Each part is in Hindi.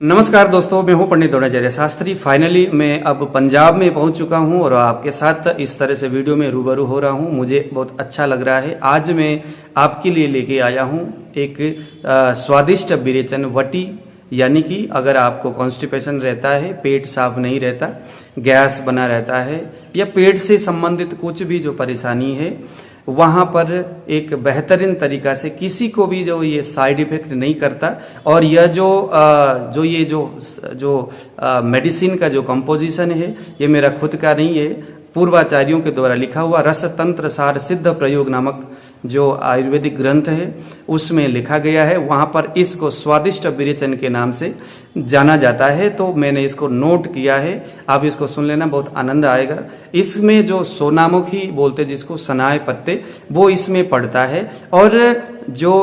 नमस्कार दोस्तों, मैं हूं पंडित द्रोणाचार्य शास्त्री। फाइनली मैं अब पंजाब में पहुंच चुका हूं और आपके साथ इस तरह से वीडियो में रूबरू हो रहा हूं। मुझे बहुत अच्छा लग रहा है। आज मैं आपके लिए लेके आया हूं एक स्वादिष्ट विरेचन वटी, यानी कि अगर आपको कॉन्स्टिपेशन रहता है, पेट साफ नहीं रहता, गैस बना रहता है या पेट से संबंधित कुछ भी जो परेशानी है, वहां पर एक बेहतरीन तरीका से किसी को भी जो ये साइड इफेक्ट नहीं करता। और यह जो मेडिसिन का जो कंपोजिशन है, ये मेरा खुद का नहीं है, पूर्वाचार्यों के द्वारा लिखा हुआ रसतंत्र सार सिद्ध प्रयोग नामक जो आयुर्वेदिक ग्रंथ है उसमें लिखा गया है। वहां पर इसको स्वादिष्ट विरेचन के नाम से जाना जाता है, तो मैंने इसको नोट किया है। आप इसको सुन लेना, बहुत आनंद आएगा। इसमें जो सोनामुखी बोलते जिसको सनाए पत्ते, वो इसमें पड़ता है। और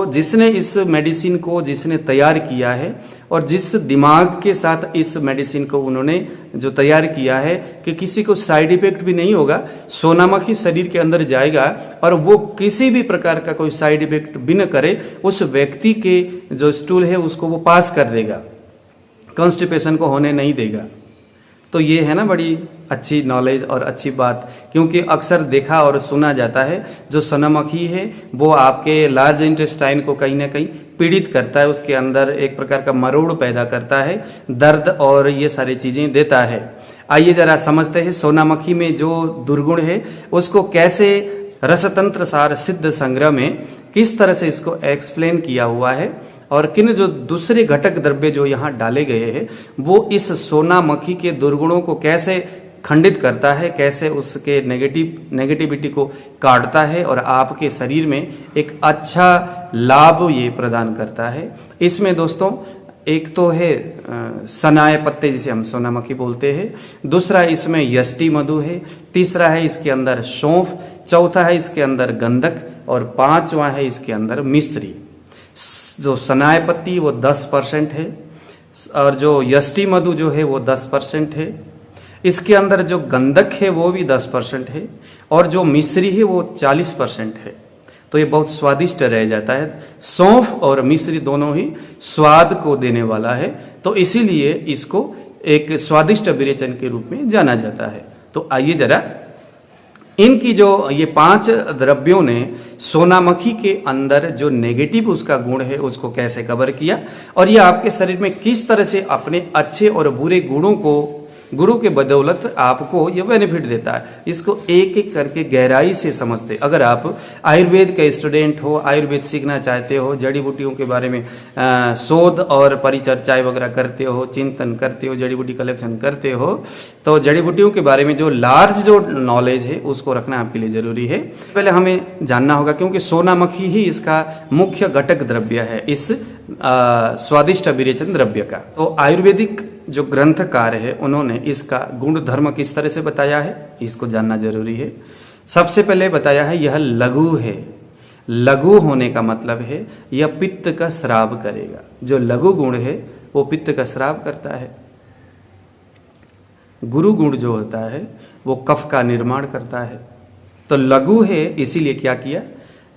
जिसने इस मेडिसिन को जिसने तैयार किया है और जिस दिमाग के साथ इस मेडिसिन को उन्होंने जो तैयार किया है कि किसी को साइड इफेक्ट भी नहीं होगा, सोनामुखी शरीर के अंदर जाएगा और वो किसी भी प्रकार का कोई साइड इफेक्ट भी न करे, उस व्यक्ति के जो स्टूल है उसको वो पास कर देगा, कॉन्स्टिपेशन को होने नहीं देगा। तो ये है ना बड़ी अच्छी नॉलेज और अच्छी बात, क्योंकि अक्सर देखा और सुना जाता है जो सोनामुखी है वो आपके लार्ज इंटेस्टाइन को कहीं ना कहीं पीड़ित करता है, उसके अंदर एक प्रकार का मरोड़ पैदा करता है, दर्द और ये सारी चीजें देता है। आइए जरा समझते हैं सोनामुखी में जो दुर्गुण है उसको कैसे रसतंत्र सार सिद्ध संग्रह में किस तरह से इसको एक्सप्लेन किया हुआ है और किन जो दूसरे घटक द्रव्य जो यहाँ डाले गए हैं वो इस सोनामुखी के दुर्गुणों को कैसे खंडित करता है, कैसे उसके नेगेटिविटी को काटता है और आपके शरीर में एक अच्छा लाभ ये प्रदान करता है। इसमें दोस्तों एक तो है सनाए पत्ते जिसे हम सोनामुखी बोलते हैं, दूसरा इसमें यष्टि मधु है, तीसरा है इसके अंदर सौंफ, चौथा है इसके अंदर गंधक और पांचवा है इसके अंदर मिश्री। जो सनाए पत्ती वो 10% है और जो यष्टि मधु जो है वो 10% है। इसके अंदर जो गंधक है वो भी 10% है और जो मिश्री है वो 40% है। तो ये बहुत स्वादिष्ट रह जाता है। सौंफ और मिश्री दोनों ही स्वाद को देने वाला है, तो इसीलिए इसको एक स्वादिष्ट विरेचन के रूप में जाना जाता है। तो आइए जरा इनकी जो ये 5 द्रव्यों ने सोनामुखी के अंदर जो नेगेटिव उसका गुण है उसको कैसे कवर किया और ये आपके शरीर में किस तरह से अपने अच्छे और बुरे गुणों को गुरु के बदौलत आपको ये बेनिफिट देता है। इसको एक एक करके गहराई से समझते। अगर आप आयुर्वेद के स्टूडेंट हो, आयुर्वेद सीखना चाहते हो, जड़ी बूटियों के बारे में शोध और परिचर्चाएं वगैरह करते हो, चिंतन करते हो, जड़ी बूटी कलेक्शन करते हो, तो जड़ी बूटियों के बारे में जो लार्ज जो नॉलेज है उसको रखना आपके लिए जरूरी है। पहले हमें जानना होगा, क्योंकि सोनामुखी ही इसका मुख्य घटक द्रव्य है इस स्वादिष्ट विरेचन द्रव्य का। तो आयुर्वेदिक जो ग्रंथकार है उन्होंने इसका गुण धर्म किस तरह से बताया है इसको जानना जरूरी है। सबसे पहले बताया है यह लघु है। लघु होने का मतलब है यह पित्त का श्राव करेगा। जो लघु गुण है वो पित्त का श्राव करता है। गुरु गुण जो होता है वो कफ का निर्माण करता है। तो लघु है, इसीलिए क्या किया,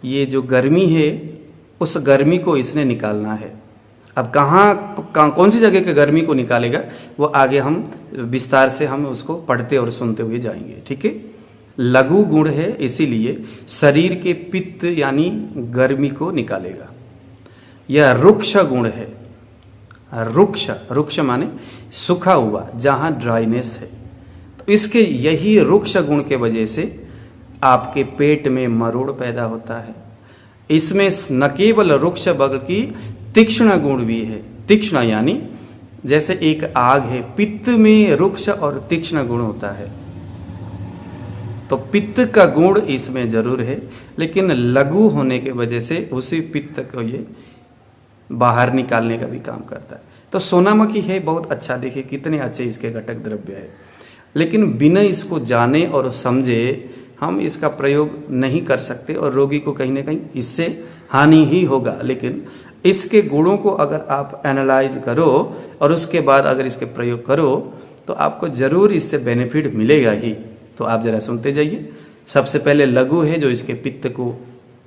ये जो गर्मी है उस गर्मी को इसने निकालना है। अब कौन सी जगह के गर्मी को निकालेगा वो आगे हम विस्तार से हम उसको पढ़ते और सुनते हुए जाएंगे, ठीक है। लघु गुण है, इसीलिए शरीर के पित्त यानी गर्मी को निकालेगा। यह रुक्ष गुण है। रुक्ष माने सूखा हुआ, जहां ड्राइनेस है। तो इसके यही रुक्ष गुण के वजह से आपके पेट में मरोड़ पैदा होता है। इसमें न केवल रुक्ष बल्कि तीक्ष्ण गुण भी है। तीक्ष्ण यानी जैसे एक आग है, पित्त में रुक्ष और तीक्ष्ण गुण होता है। तो पित्त का गुण इसमें जरूर है, लेकिन लघु होने के वजह से उसी पित्त को ये बाहर निकालने का भी काम करता है। तो सोनामुखी है बहुत अच्छा, देखिए कितने अच्छे इसके घटक द्रव्य है, लेकिन बिना इसको जाने और समझे हम इसका प्रयोग नहीं कर सकते और रोगी को कहीं ना कहीं इससे हानि ही होगा। लेकिन इसके गुणों को अगर आप एनालाइज करो और उसके बाद अगर इसके प्रयोग करो तो आपको जरूर इससे बेनिफिट मिलेगा ही। तो आप जरा सुनते जाइए। सबसे पहले लघु है जो इसके पित्त को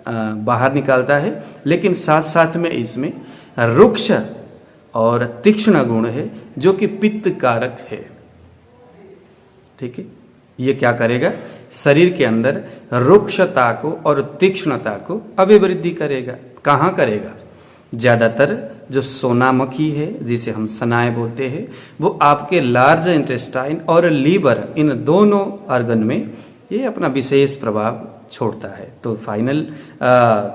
बाहर निकालता है, लेकिन साथ साथ में इसमें रुक्ष और तीक्ष्ण गुण है जो कि पित्त कारक है। ठीक है, ये क्या करेगा, शरीर के अंदर रुक्षता को और तीक्ष्णता को अभिवृद्धि करेगा। कहाँ करेगा, ज्यादातर जो सोनामखी है जिसे हम सनाए बोलते हैं, वो आपके लार्ज इंटेस्टाइन और लीवर इन दोनों ऑर्गन में ये अपना विशेष प्रभाव छोड़ता है। तो फाइनल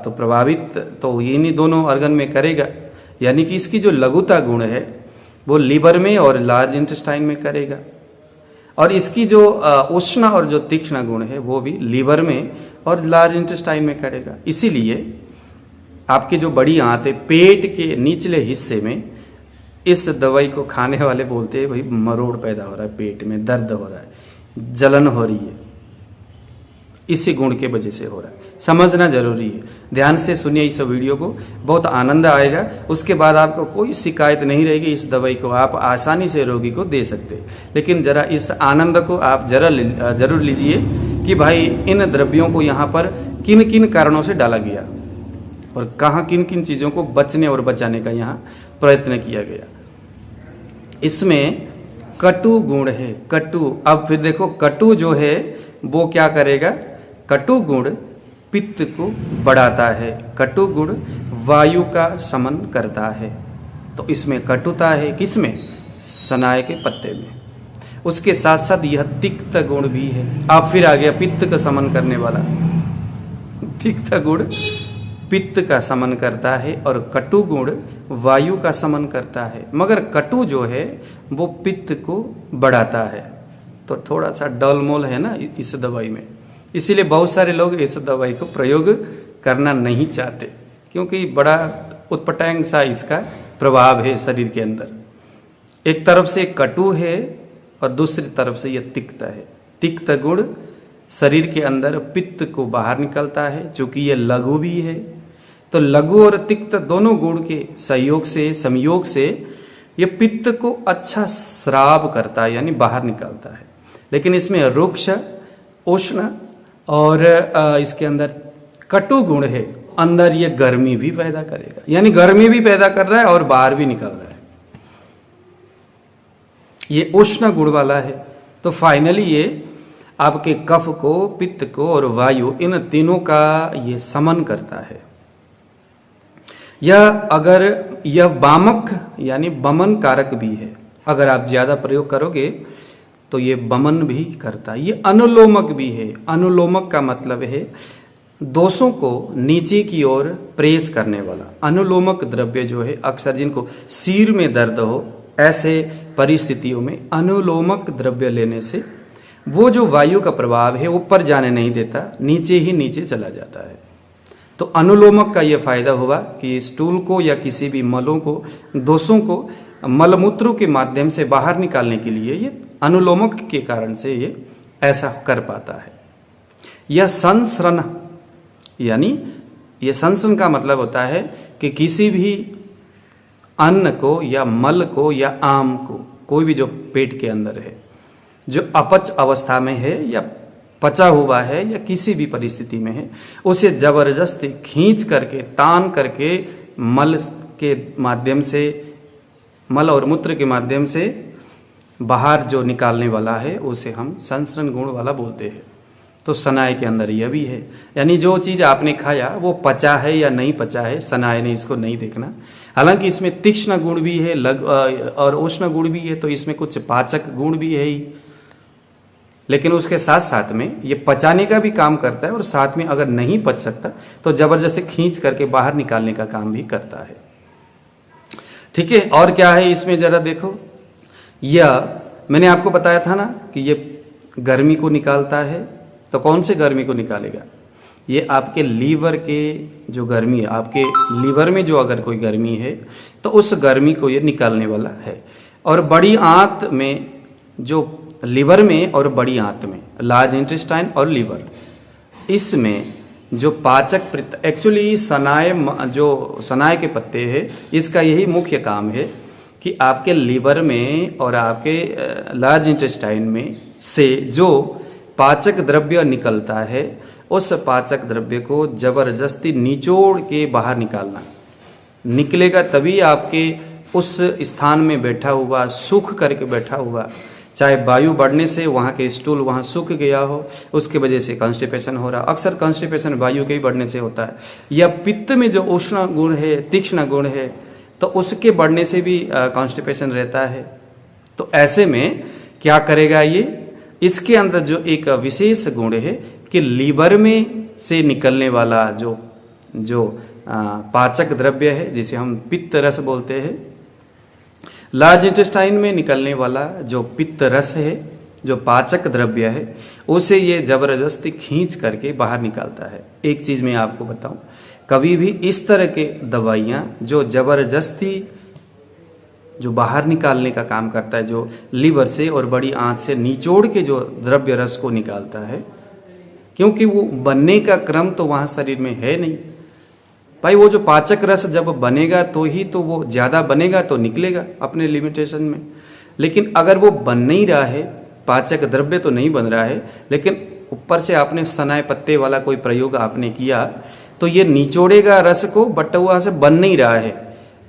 तो प्रभावित तो इन्हीं दोनों ऑर्गन में करेगा, यानी कि इसकी जो लघुता गुण है वो लीवर में और लार्ज इंटेस्टाइन में करेगा, और इसकी जो उष्ण और जो तीक्ष्ण गुण है वो भी लीवर में और लार्ज इंटेस्टाइन में करेगा। इसीलिए आपकी जो बड़ी आंत है पेट के निचले हिस्से में, इस दवाई को खाने वाले बोलते हैं भाई मरोड़ पैदा हो रहा है, पेट में दर्द हो रहा है, जलन हो रही है, इसी गुण के वजह से हो रहा है। समझना जरूरी है, ध्यान से सुनिए इस वीडियो को, बहुत आनंद आएगा। उसके बाद आपको कोई शिकायत नहीं रहेगी। इस दवाई को आप आसानी से रोगी को दे सकते हैं, लेकिन जरा इस आनंद को आप जरूर लीजिए कि भाई इन द्रव्यों को यहाँ पर किन किन कारणों से डाला गया और कहाँ किन किन चीजों को बचने और बचाने का यहाँ प्रयत्न किया गया। इसमें कटु गुण है, कटु। अब फिर देखो कटु जो है वो क्या करेगा, कटु गुण पित्त को बढ़ाता है, कटु गुण वायु का शमन करता है। तो इसमें कटुता है, किसमें, सनाए के पत्ते में। उसके साथ साथ यह तिक्त गुण भी है। अब फिर आ गया पित्त का शमन करने वाला, तिक्त गुण पित्त का शमन करता है और कटु गुण वायु का शमन करता है। मगर कटु जो है वो पित्त को बढ़ाता है। तो थोड़ा सा डलमोल है ना इस दवाई में, इसीलिए बहुत सारे लोग इस दवाई को प्रयोग करना नहीं चाहते, क्योंकि बड़ा उत्पटांग सा इसका प्रभाव है शरीर के अंदर। एक तरफ से कटु है और दूसरी तरफ से यह तिक्त है। तिक्त गुण शरीर के अंदर पित्त को बाहर निकलता है, चूंकि यह लघु भी है। तो लघु और तिक्त दोनों गुण के संयोग से यह पित्त को अच्छा स्राव करता है, यानी बाहर निकालता है। लेकिन इसमें रुक्ष, उष्ण और इसके अंदर कटु गुण है, अंदर ये गर्मी भी पैदा करेगा, यानी गर्मी भी पैदा कर रहा है और बाहर भी निकल रहा है। ये उष्ण गुण वाला है। तो फाइनली ये आपके कफ को, पित्त को और वायु, इन तीनों का ये समन करता है। यह वामक यानी बमन कारक भी है। अगर आप ज्यादा प्रयोग करोगे तो ये बमन भी करता है। ये अनुलोमक भी है। अनुलोमक का मतलब है दोषों को नीचे की ओर प्रेस करने वाला। अनुलोमक द्रव्य जो है, अक्सर जिनको सिर में दर्द हो, ऐसे परिस्थितियों में अनुलोमक द्रव्य लेने से वो जो वायु का प्रभाव है ऊपर जाने नहीं देता, नीचे ही नीचे चला जाता है। तो अनुलोमक का यह फायदा हुआ कि स्टूल को या किसी भी मलों को, दोषों को मलमूत्रों के माध्यम से बाहर निकालने के लिए ये अनुलोमक के कारण से ये ऐसा कर पाता है। यह संसरण, यानी यह संसरण का मतलब होता है कि किसी भी अन्न को या मल को या आम को, कोई भी जो पेट के अंदर है, जो अपच अवस्था में है या पचा हुआ है या किसी भी परिस्थिति में है, उसे जबरदस्ती खींच करके, तान करके मल के माध्यम से, मल और मूत्र के माध्यम से बाहर जो निकालने वाला है उसे हम संसरण गुण वाला बोलते हैं। तो सनाए के अंदर यह भी है, यानी जो चीज आपने खाया वो पचा है या नहीं पचा है, सनाए ने इसको नहीं देखना। हालांकि इसमें तीक्ष्ण गुण भी है और उष्ण गुण भी है, तो इसमें कुछ पाचक गुण भी है ही, लेकिन उसके साथ साथ में ये पचाने का भी काम करता है और साथ में अगर नहीं पच सकता तो जबरदस्ती खींच करके बाहर निकालने का काम भी करता है। ठीक है, और क्या है इसमें जरा देखो। यह मैंने आपको बताया था ना कि ये गर्मी को निकालता है। तो कौन से गर्मी को निकालेगा, ये आपके लीवर के जो गर्मी है, आपके लीवर में जो अगर कोई गर्मी है तो उस गर्मी को ये निकालने वाला है। और बड़ी आंत में, जो लीवर में और बड़ी आंत में, लार्ज इंटेस्टाइन और लीवर, इसमें जो पाचक एक्चुअली सनाए, जो सनाए के पत्ते हैं, इसका यही मुख्य काम है कि आपके लीवर में और आपके लार्ज इंटेस्टाइन में से जो पाचक द्रव्य निकलता है, उस पाचक द्रव्य को जबरदस्ती निचोड़ के बाहर निकालना। निकलेगा तभी आपके उस स्थान में बैठा हुआ, सूख करके बैठा हुआ, चाहे वायु बढ़ने से वहाँ के स्टूल वहाँ सूख गया हो, उसके वजह से कॉन्स्टिपेशन हो रहा। अक्सर कॉन्स्टिपेशन वायु के ही बढ़ने से होता है, या पित्त में जो उष्ण गुण है, तीक्ष्ण गुण है, तो उसके बढ़ने से भी कॉन्स्टिपेशन रहता है। तो ऐसे में क्या करेगा ये, इसके अंदर जो एक विशेष गुण है कि लीवर में से निकलने वाला जो पाचक द्रव्य है, जिसे हम पित्त रस बोलते हैं, लार्ज इंटेस्टाइन में निकलने वाला जो पित्त रस है, जो पाचक द्रव्य है, उसे ये जबरदस्ती खींच करके बाहर निकालता है। एक चीज मैं आपको बताऊं, कभी भी इस तरह के दवाइयां जो जबरदस्ती जो बाहर निकालने का काम करता है, जो लीवर से और बड़ी आंत से निचोड़ के जो द्रव्य रस को निकालता है, क्योंकि वो बनने का क्रम तो वहां शरीर में है नहीं भाई। वो जो पाचक रस जब बनेगा तो ही तो वो ज्यादा बनेगा, तो निकलेगा अपने लिमिटेशन में। लेकिन अगर वो बन नहीं रहा है, पाचक द्रव्य तो नहीं बन रहा है, लेकिन ऊपर से आपने सनाए पत्ते वाला कोई प्रयोग आपने किया, तो ये निचोड़ेगा रस को, बट वहां से बन नहीं रहा है।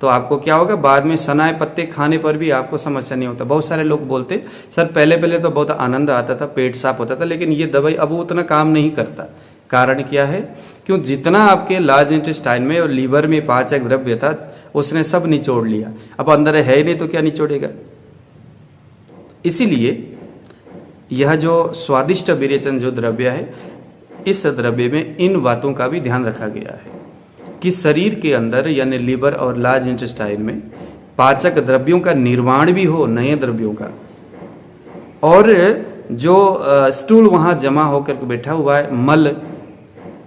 तो आपको क्या होगा, बाद में सनाए पत्ते खाने पर भी आपको समस्या नहीं होता। बहुत सारे लोग बोलते सर पहले पहले तो बहुत आनंद आता था, पेट साफ होता था, लेकिन ये दवाई अब उतना काम नहीं करता। कारण क्या है, क्यों, जितना आपके लार्ज इंटेस्टाइन में और लीवर में पाचक द्रव्य था उसने सब निचोड़ लिया, अब अंदर है नहीं तो क्या निचोड़ेगा। इसीलिए यह जो स्वादिष्ट विरेचन जो द्रव्य है, इस द्रव्य में इन बातों का भी ध्यान रखा गया है कि शरीर के अंदर यानी लीवर और लार्ज इंटेस्टाइन में पाचक द्रव्यों का निर्माण भी हो, नए द्रव्यों का, और जो स्टूल वहां जमा होकर के बैठा हुआ है, मल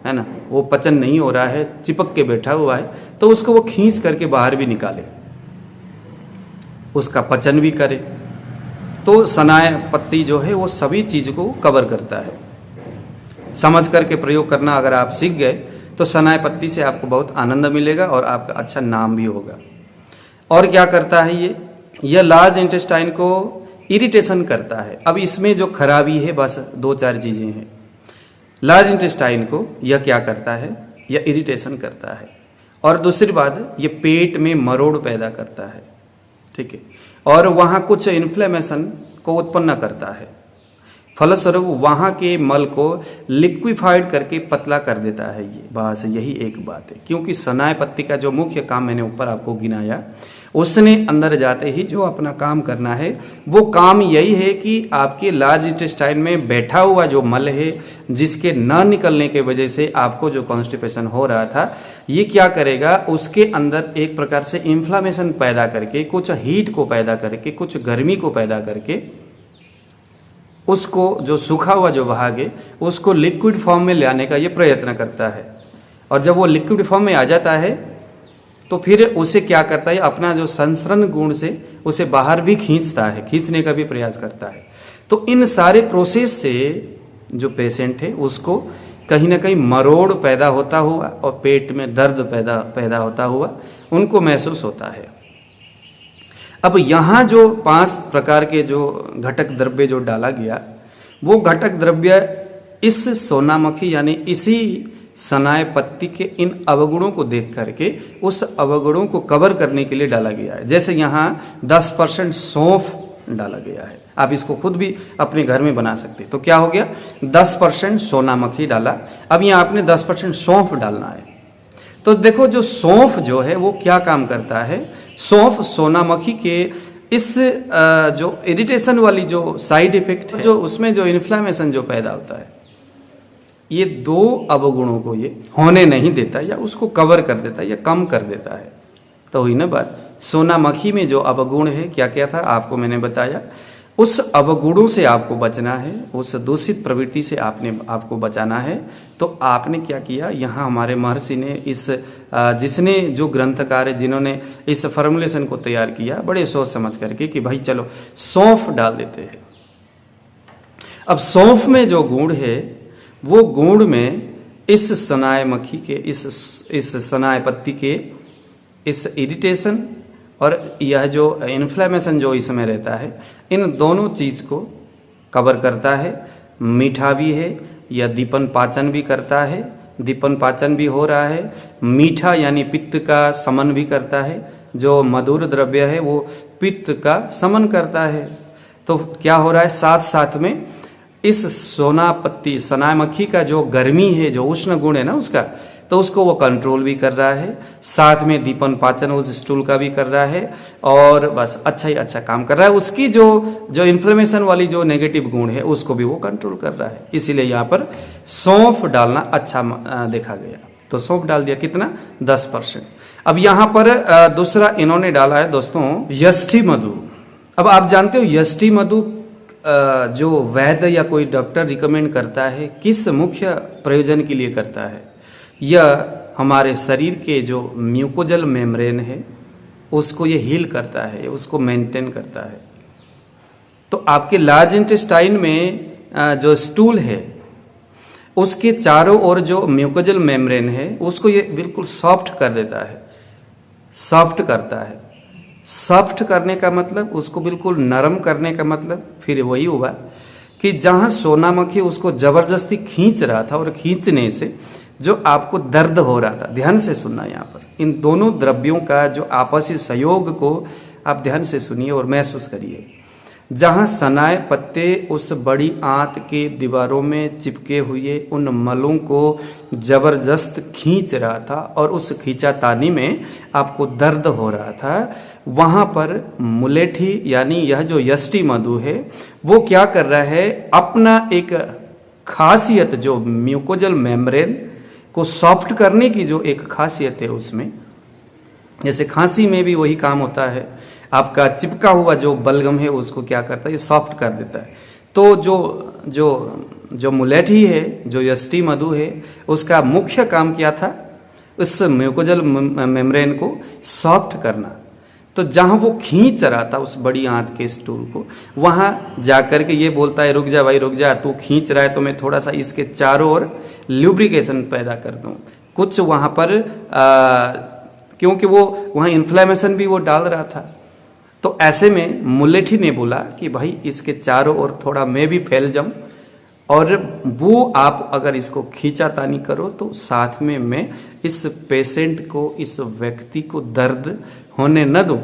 है ना, वो पचन नहीं हो रहा है, चिपक के बैठा हुआ है, तो उसको वो खींच करके बाहर भी निकाले, उसका पचन भी करे। तो सनाए पत्ती जो है वो सभी चीज को कवर करता है। समझ करके प्रयोग करना अगर आप सीख गए तो सनाए पत्ती से आपको बहुत आनंद मिलेगा और आपका अच्छा नाम भी होगा। और क्या करता है ये, यह लार्ज इंटेस्टाइन को इरिटेशन करता है। अब इसमें जो खराबी है बस 2-4 चीजें हैं। लार्ज इंटेस्टाइन को यह क्या करता है, यह इरिटेशन करता है, और दूसरी बात ये पेट में मरोड़ पैदा करता है, ठीक है, और वहां कुछ इन्फ्लेमेशन को उत्पन्न करता है। फलस्वरूप वहां के मल को लिक्विफाइड करके पतला कर देता है ये, बस यही एक बात है। क्योंकि सनाए पत्ती का जो मुख्य काम मैंने ऊपर आपको गिनाया, उसने अंदर जाते ही जो अपना काम करना है वो काम यही है कि आपके लार्ज इंटेस्टाइन में बैठा हुआ जो मल है, जिसके न निकलने के वजह से आपको जो कॉन्स्टिपेशन हो रहा था, ये क्या करेगा, उसके अंदर एक प्रकार से इन्फ्लामेशन पैदा करके, कुछ हीट को पैदा करके, कुछ गर्मी को पैदा करके, उसको जो सूखा हुआ जो भाग है उसको लिक्विड फॉर्म में लाने का ये प्रयत्न करता है। और जब वो लिक्विड फॉर्म में आ जाता है तो फिर उसे क्या करता है, अपना जो संसरण गुण से उसे बाहर भी खींचता है, खींचने का भी प्रयास करता है। तो इन सारे प्रोसेस से जो पेशेंट है उसको कहीं ना कहीं मरोड़ पैदा होता हुआ और पेट में दर्द पैदा होता हुआ उनको महसूस होता है। अब यहाँ जो 5 प्रकार के जो घटक द्रव्य जो डाला गया, वो घटक द्रव्य इस सोनामखी यानी इसी सनाए पत्ती के इन अवगुणों को देख करके उस अवगुणों को कवर करने के लिए डाला गया है। जैसे यहाँ 10% सौंफ डाला गया है, आप इसको खुद भी अपने घर में बना सकते। तो क्या हो गया, 10% सोनामखी डाला, अब यहाँ आपने 10% सौंफ डालना है। तो देखो जो सौंफ जो है वो क्या काम करता है, सौंफ सोनामखी के इस जो इरिटेशन वाली जो साइड इफेक्ट है, जो उसमें जो इन्फ्लामेशन जो पैदा होता है, ये 2 अवगुणों को ये होने नहीं देता या उसको कवर कर देता है या कम कर देता है। तो हुई ना बात। सोनामखी में जो अवगुण है क्या क्या था आपको मैंने बताया, उस अवगुणों से आपको बचना है, उस दूषित प्रवृत्ति से आपको बचाना है। तो आपने क्या किया, यहाँ हमारे महर्षि ने इस जिसने जो ग्रंथकार है, जिन्होंने इस फॉर्मुलेशन को तैयार किया, बड़े सोच समझ करके कि भाई चलो सौंफ डाल देते हैं। अब सौंफ में जो गुण है वो गुण में इस सनाए मक्खी के इस सनाए पत्ती के इस इरिटेशन और यह जो इन्फ्लेमेशन जो इसमें रहता है, इन दोनों चीज को कवर करता है। मीठा भी है, यह दीपन पाचन भी करता है, दीपन पाचन भी हो रहा है। मीठा यानी पित्त का समन भी करता है, जो मधुर द्रव्य है वो पित्त का शमन करता है। तो क्या हो रहा है, साथ साथ में इस सोनापत्ती सनाय मक्खी का जो गर्मी है, जो उष्ण गुण है ना उसका, तो उसको वो कंट्रोल भी कर रहा है, साथ में दीपन पाचन उस स्टूल का भी कर रहा है, और बस अच्छा ही अच्छा काम कर रहा है। उसकी जो इन्फ्लेमेशन वाली जो नेगेटिव गुण है उसको भी वो कंट्रोल कर रहा है। इसीलिए यहाँ पर सौंफ डालना अच्छा देखा गया। तो सौंफ डाल दिया, कितना, 10%। अब यहाँ पर दूसरा इन्होंने डाला है दोस्तों यष्टि मधु। अब आप जानते हो यष्टि मधु जो वैद्य या कोई डॉक्टर रिकमेंड करता है, किस मुख्य प्रयोजन के लिए करता है? यह हमारे शरीर के जो म्यूकोजल मेम्ब्रेन है उसको ये हील करता है, उसको मेंटेन करता है। तो आपके लार्ज इंटेस्टाइन में जो स्टूल है उसके चारों ओर जो म्यूकोजल मेम्ब्रेन है उसको ये बिल्कुल सॉफ्ट कर देता है, सॉफ्ट करता है। सॉफ्ट करने का मतलब, उसको बिल्कुल नरम करने का मतलब फिर वही हुआ कि जहां सोनामक्खी उसको जबरदस्ती खींच रहा था और खींचने से जो आपको दर्द हो रहा था, ध्यान से सुनना यहाँ पर, इन दोनों द्रव्यों का जो आपसी सहयोग को आप ध्यान से सुनिए और महसूस करिए। जहां सनाय पत्ते उस बड़ी आंत के दीवारों में चिपके हुए उन मलों को जबरदस्त खींच रहा था और उस खींचातानी में आपको दर्द हो रहा था, वहां पर मुलेठी यानी यह जो यष्टि मधु है वो क्या कर रहा है, अपना एक खासियत जो म्यूकोजल मेम्ब्रेन को सॉफ्ट करने की जो एक खासियत है उसमें, जैसे खांसी में भी वही काम होता है, आपका चिपका हुआ जो बलगम है उसको क्या करता है, ये सॉफ्ट कर देता है। तो जो मुलेठी है, जो यष्टि मधु है, उसका मुख्य काम क्या था, उस म्यूकोजल मेम्ब्रेन को सॉफ्ट करना। तो जहां वो खींच रहा था उस बड़ी आंत के स्टूल को, वहां जाकर के ये बोलता है, रुक जा भाई रुक जा, तू खींच रहा है तो मैं थोड़ा सा इसके चारों ओर ल्यूब्रिकेशन पैदा कर दूं कुछ वहां पर, क्योंकि वो वहां इन्फ्लेमेशन भी वो डाल रहा था। तो ऐसे में मुलेठी ने बोला कि भाई इसके चारों ओर थोड़ा मैं भी फैल जाऊं, और वो आप अगर इसको खींचातानी करो तो साथ में मैं इस पेशेंट को, इस व्यक्ति को दर्द होने न दूं।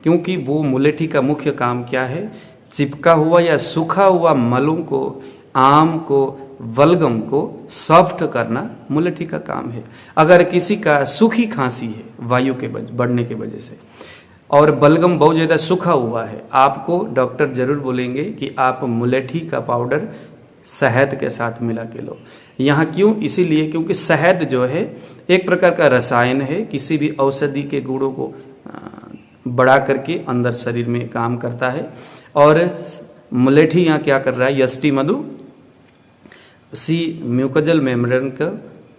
क्योंकि वो मुलेठी का मुख्य काम क्या है, चिपका हुआ या सूखा हुआ मलों को, आम को, बलगम को सॉफ्ट करना मुलेठी का काम है। अगर किसी का सूखी खांसी है वायु के बढ़ने की वजह से और बलगम बहुत ज़्यादा सूखा हुआ है, आपको डॉक्टर जरूर बोलेंगे कि आप मुलेठी का पाउडर शहद के साथ मिला के लो। यहाँ क्यों, इसीलिए क्योंकि शहद जो है एक प्रकार का रसायन है, किसी भी औषधि के गुणों को बढ़ा करके अंदर शरीर में काम करता है। और मुलेठी यहाँ क्या कर रहा है, यष्टि मधु उसी म्यूकोजल मेम्ब्रेन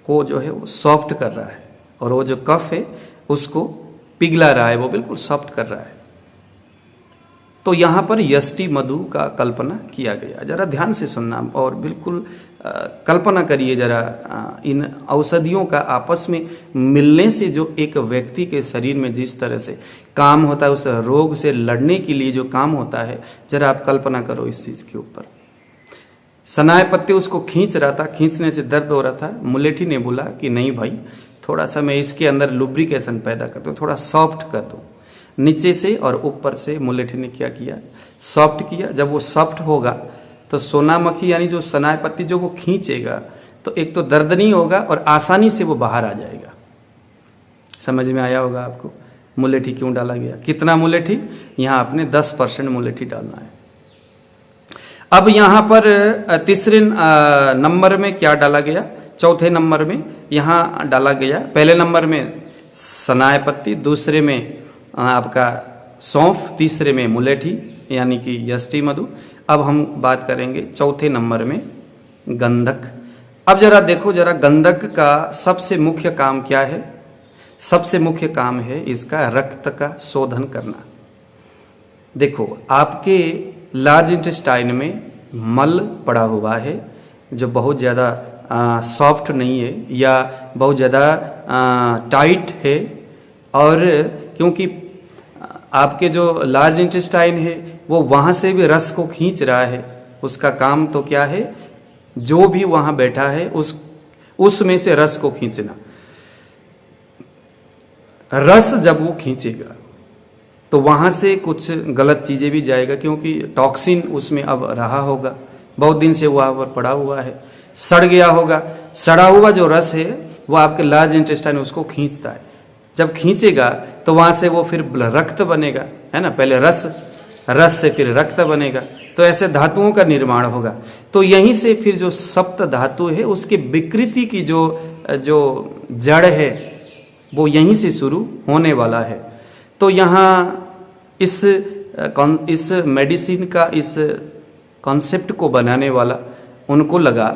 को जो है वो सॉफ्ट कर रहा है, और वो जो कफ है उसको पिघला रहा है, वो बिल्कुल सॉफ्ट कर रहा है। तो यहाँ पर यष्टि मधु का कल्पना किया गया। जरा ध्यान से सुनना और बिल्कुल कल्पना करिए जरा, इन औषधियों का आपस में मिलने से जो एक व्यक्ति के शरीर में जिस तरह से काम होता है, उस रोग से लड़ने के लिए जो काम होता है, जरा आप कल्पना करो इस चीज के ऊपर। सनाय पत्ते उसको खींच रहा था, खींचने से दर्द हो रहा था। मुलेठी ने बोला कि नहीं भाई, थोड़ा सा मैं इसके अंदर लुब्रिकेशन पैदा कर दूं, थोड़ा सॉफ्ट कर दूं नीचे से और ऊपर से। मुलेठी ने क्या किया, सॉफ्ट किया। जब वो सॉफ्ट होगा तो सोनामक्खी यानी जो सनाय पत्ती जो वो खींचेगा तो एक तो दर्द नहीं होगा और आसानी से वो बाहर आ जाएगा। समझ में आया होगा आपको मुलेठी क्यों डाला गया। कितना मुलेठी, यहाँ आपने 10% मुलेठी डालना है। अब यहाँ पर तीसरे नंबर में क्या डाला गया, चौथे नंबर में यहाँ डाला गया, पहले नंबर में सनाय पत्ती, दूसरे में आपका सौंफ, तीसरे में मुलेठी यानी कि यष्टि मधु। अब हम बात करेंगे चौथे नंबर में गंधक। अब जरा देखो, जरा गंधक का सबसे मुख्य काम क्या है, सबसे मुख्य काम है इसका रक्त का शोधन करना। देखो आपके लार्ज इंटेस्टाइन में मल पड़ा हुआ है जो बहुत ज़्यादा सॉफ्ट नहीं है या बहुत ज़्यादा टाइट है, और क्योंकि आपके जो लार्ज इंटेस्टाइन है वो वहाँ से भी रस को खींच रहा है, उसका काम तो क्या है, जो भी वहाँ बैठा है उसमें से रस को खींचना। रस जब वो खींचेगा तो वहां से कुछ गलत चीजें भी जाएगा, क्योंकि टॉक्सिन उसमें अब रहा होगा, बहुत दिन से वहां पर पड़ा हुआ है, सड़ गया होगा। सड़ा हुआ जो रस है वो आपके लार्ज इंटेस्टाइन उसको खींचता है। जब खींचेगा तो वहां से वो फिर रक्त बनेगा, है ना, पहले रस से फिर रक्त बनेगा, तो ऐसे धातुओं का निर्माण होगा। तो यहीं से फिर जो सप्त धातु है उसकी विकृति की जो जड़ है वो यहीं से शुरू होने वाला है। तो यहाँ इस मेडिसिन का इस कॉन्सेप्ट को बनाने वाला उनको लगा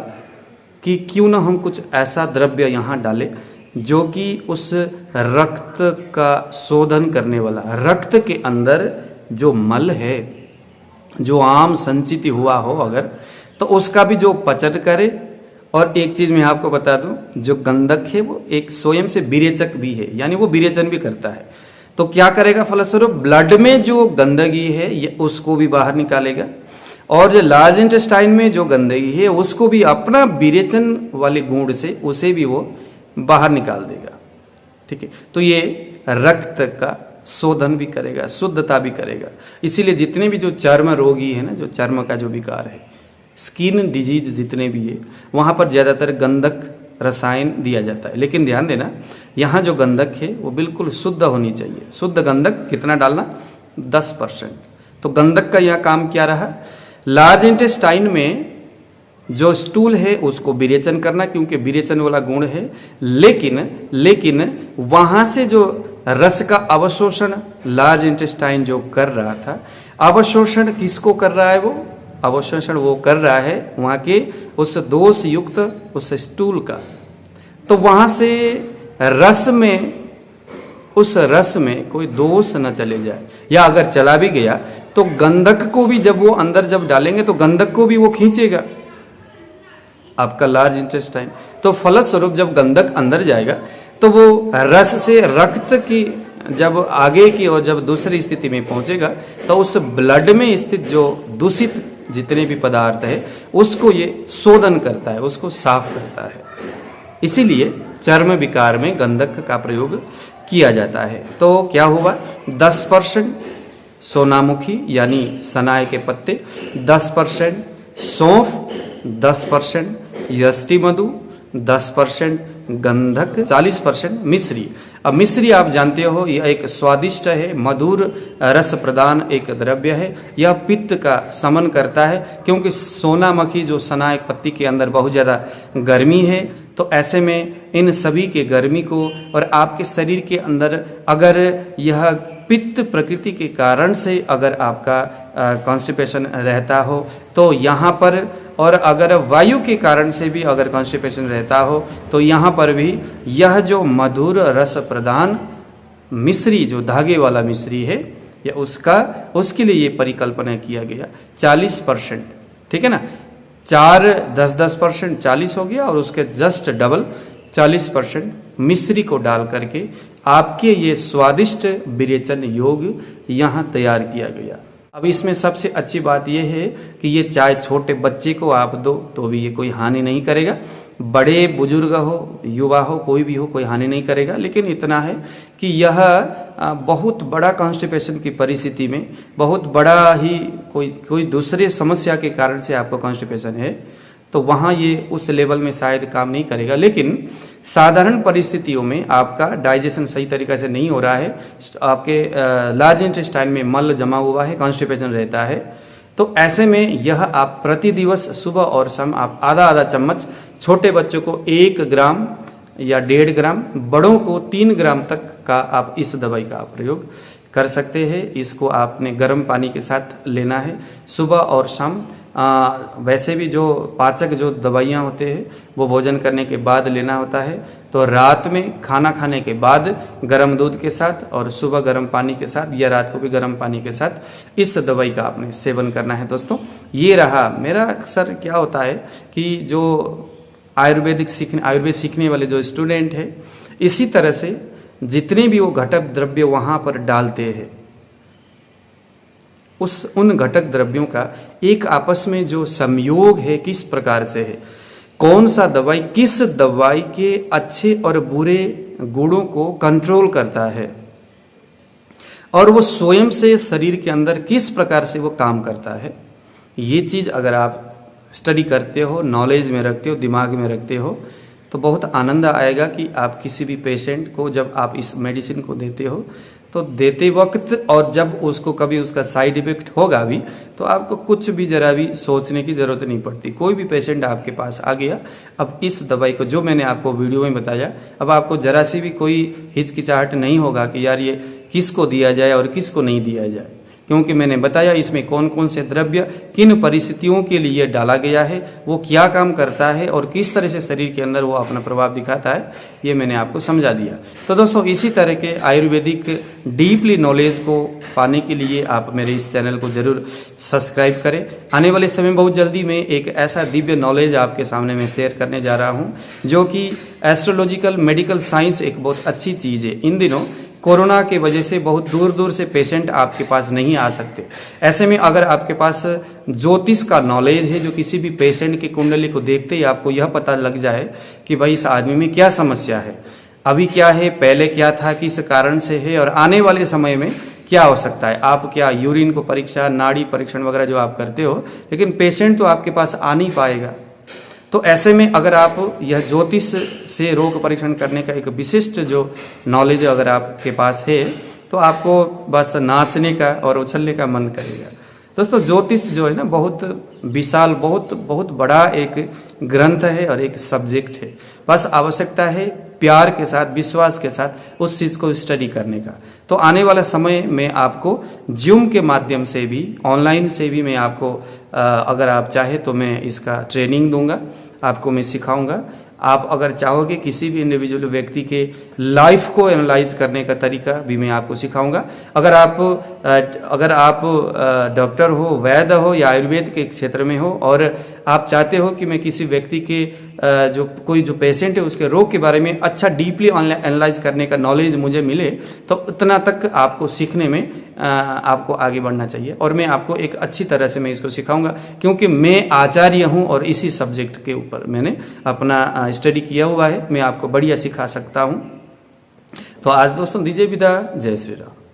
कि क्यों ना हम कुछ ऐसा द्रव्य यहाँ डालें जो कि उस रक्त का शोधन करने वाला, रक्त के अंदर जो मल है, जो आम संचित हुआ हो अगर, तो उसका भी जो पचन करे। और एक चीज मैं आपको बता दूं, जो गंधक है वो एक स्वयं से विरेचक भी है, यानी वो विरेचन भी करता है। तो क्या करेगा फलस्वरूप, ब्लड में जो गंदगी है ये उसको भी बाहर निकालेगा, और जो लार्ज इंटेस्टाइन में जो गंदगी है उसको भी अपना विरेचन वाले गुण से उसे भी वो बाहर निकाल देगा। ठीक है, तो ये रक्त का शोधन भी करेगा, शुद्धता भी करेगा। इसीलिए जितने भी जो चर्म रोगी है ना, जो चर्म का जो विकार है, स्किन डिजीज जितने भी है, वहां पर ज्यादातर गंधक रसायन दिया जाता है। लेकिन ध्यान देना, यहाँ जो गंधक है वो बिल्कुल शुद्ध होनी चाहिए। शुद्ध गंधक कितना डालना, 10%। तो गंधक का यहाँ काम क्या रहा, लार्ज इंटेस्टाइन में जो स्टूल है उसको विरेचन करना, क्योंकि विरेचन वाला गुण है। लेकिन वहां से जो रस का अवशोषण लार्ज इंटेस्टाइन जो कर रहा था, अवशोषण किसको कर रहा है, वो अवशोषण वो कर रहा है वहां के उस दोष युक्त उस स्टूल का। तो वहां से उस रस में कोई दोष न चले जाए, या अगर चला भी गया तो गंधक को भी जब वो अंदर जब डालेंगे तो गंधक को भी वो खींचेगा आपका लार्ज इंटेस्टाइन। तो फलस्वरूप जब गंधक अंदर जाएगा तो वो रस से रक्त की जब आगे की और जब दूसरी स्थिति में पहुंचेगा तो उस ब्लड में स्थित जो दूषित जितने भी पदार्थ है उसको ये शोधन करता है, उसको साफ करता है। इसीलिए चर्म विकार में गंधक का प्रयोग किया जाता है। तो क्या हुआ, 10% सोनामुखी यानी सनाए के पत्ते, 10% सौंफ, 10% यष्टि मधु, 10% गंधक, 40% मिश्री। अब मिश्री आप जानते हो यह एक स्वादिष्ट है, मधुर रस प्रदान एक द्रव्य है। यह पित्त का शमन करता है, क्योंकि सोनामुखी जो सनाए पत्ती के अंदर बहुत ज़्यादा गर्मी है। तो ऐसे में इन सभी के गर्मी को, और आपके शरीर के अंदर अगर यह पित्त प्रकृति के कारण से अगर आपका कॉन्स्टिपेशन रहता हो तो यहाँ पर, और अगर वायु के कारण से भी अगर कॉन्स्टिपेशन रहता हो तो यहाँ पर भी यह जो मधुर रस प्रदान मिश्री, जो धागे वाला मिश्री है, या उसके लिए ये परिकल्पना किया गया 40%। ठीक है ना, 10% 40 हो गया, और उसके जस्ट डबल 40% मिश्री को डाल करके आपके ये स्वादिष्ट विरेचन योग यहाँ तैयार किया गया। अब इसमें सबसे अच्छी बात यह है कि ये चाहे छोटे बच्चे को आप दो तो भी ये कोई हानि नहीं करेगा, बड़े बुजुर्ग हो, युवा हो, कोई भी हो, कोई हानि नहीं करेगा। लेकिन इतना है कि यह बहुत बड़ा कॉन्स्टिपेशन की परिस्थिति में, बहुत बड़ा ही कोई दूसरे समस्या के कारण से आपको कॉन्स्टिपेशन है तो वहाँ ये उस लेवल में शायद काम नहीं करेगा। लेकिन साधारण परिस्थितियों में आपका डाइजेशन सही तरीके से नहीं हो रहा है, आपके लार्ज इंटेस्टाइन में मल जमा हुआ है, कॉन्स्टिपेशन रहता है, तो ऐसे में यह आप प्रति दिवस सुबह और शाम आप आधा चम्मच, छोटे बच्चों को 1 ग्राम या 1.5 ग्राम, बड़ों को 3 ग्राम तक का आप इस दवाई का आप प्रयोग कर सकते हैं। इसको आपने गर्म पानी के साथ लेना है सुबह और शाम। वैसे भी जो पाचक जो दवाइयाँ होते हैं वो भोजन करने के बाद लेना होता है। तो रात में खाना खाने के बाद गर्म दूध के साथ और सुबह गर्म पानी के साथ, या रात को भी गर्म पानी के साथ इस दवाई का आपने सेवन करना है। दोस्तों ये रहा मेरा। अक्सर क्या होता है कि जो आयुर्वेद सीखने वाले जो स्टूडेंट है, इसी तरह से जितने भी वो घटक द्रव्य वहाँ पर डालते हैं, उन घटक द्रव्यों का एक आपस में जो संयोग है किस प्रकार से है कौन सा दवाई किस दवाई के अच्छे और बुरे गुणों को कंट्रोल करता है और वो स्वयं से शरीर के अंदर किस प्रकार से वो काम करता है। ये चीज़ अगर आप स्टडी करते हो, नॉलेज में रखते हो, दिमाग में रखते हो, तो बहुत आनंद आएगा कि आप किसी भी पेशेंट को जब आप इस मेडिसिन को देते हो तो देते वक्त और जब उसको कभी उसका साइड इफेक्ट होगा भी तो आपको कुछ भी जरा भी सोचने की ज़रूरत नहीं पड़ती। कोई भी पेशेंट आपके पास आ गया, अब इस दवाई को जो मैंने आपको वीडियो में बताया, अब आपको जरा सी भी कोई हिचकिचाहट नहीं होगा कि यार ये किसको दिया जाए और किसको नहीं दिया जाए, क्योंकि मैंने बताया इसमें कौन कौन से द्रव्य किन परिस्थितियों के लिए डाला गया है, वो क्या काम करता है और किस तरह से शरीर के अंदर वो अपना प्रभाव दिखाता है, ये मैंने आपको समझा दिया। तो दोस्तों इसी तरह के आयुर्वेदिक डीपली नॉलेज को पाने के लिए आप मेरे इस चैनल को जरूर सब्सक्राइब करें। आने वाले समय बहुत जल्दी मैं एक ऐसा दिव्य नॉलेज आपके सामने मैं शेयर करने जा रहा हूँ जो कि एस्ट्रोलॉजिकल मेडिकल साइंस एक बहुत अच्छी चीज़ है। इन दिनों कोरोना की वजह से बहुत दूर दूर से पेशेंट आपके पास नहीं आ सकते। ऐसे में अगर आपके पास ज्योतिष का नॉलेज है, जो किसी भी पेशेंट की कुंडली को देखते ही आपको यह पता लग जाए कि भाई इस आदमी में क्या समस्या है, अभी क्या है, पहले क्या था, किस कारण से है और आने वाले समय में क्या हो सकता है। आप क्या यूरिन को परीक्षा, नाड़ी परीक्षण वगैरह जो आप करते हो, लेकिन पेशेंट तो आपके पास आ नहीं पाएगा। तो ऐसे में अगर आप यह ज्योतिष से रोग परीक्षण करने का एक विशिष्ट जो नॉलेज अगर आपके पास है तो आपको बस नाचने का और उछलने का मन करेगा। दोस्तों ज्योतिष जो है ना बहुत विशाल, बहुत बड़ा एक ग्रंथ है और एक सब्जेक्ट है। बस आवश्यकता है प्यार के साथ, विश्वास के साथ उस चीज़ को स्टडी करने का। तो आने वाला समय में आपको जूम के माध्यम से भी, ऑनलाइन से भी मैं आपको अगर आप चाहे तो मैं इसका ट्रेनिंग दूंगा, आपको मैं सिखाऊंगा। आप अगर चाहोगे किसी भी इंडिविजुअल व्यक्ति के लाइफ को एनालाइज करने का तरीका भी मैं आपको सिखाऊंगा। अगर आप डॉक्टर हो, वैद्य हो या आयुर्वेद के क्षेत्र में हो और आप चाहते हो कि मैं किसी व्यक्ति के जो पेशेंट है उसके रोग के बारे में अच्छा डीपली एनालाइज करने का नॉलेज मुझे मिले, तो उतना तक आपको सीखने में आपको आगे बढ़ना चाहिए और मैं आपको एक अच्छी तरह से मैं इसको सिखाऊंगा, क्योंकि मैं आचार्य हूं और इसी सब्जेक्ट के ऊपर मैंने अपना स्टडी किया हुआ है। मैं आपको बढ़िया सिखा सकता हूं। तो आज दोस्तों दीजिए विदा। जय श्री राम।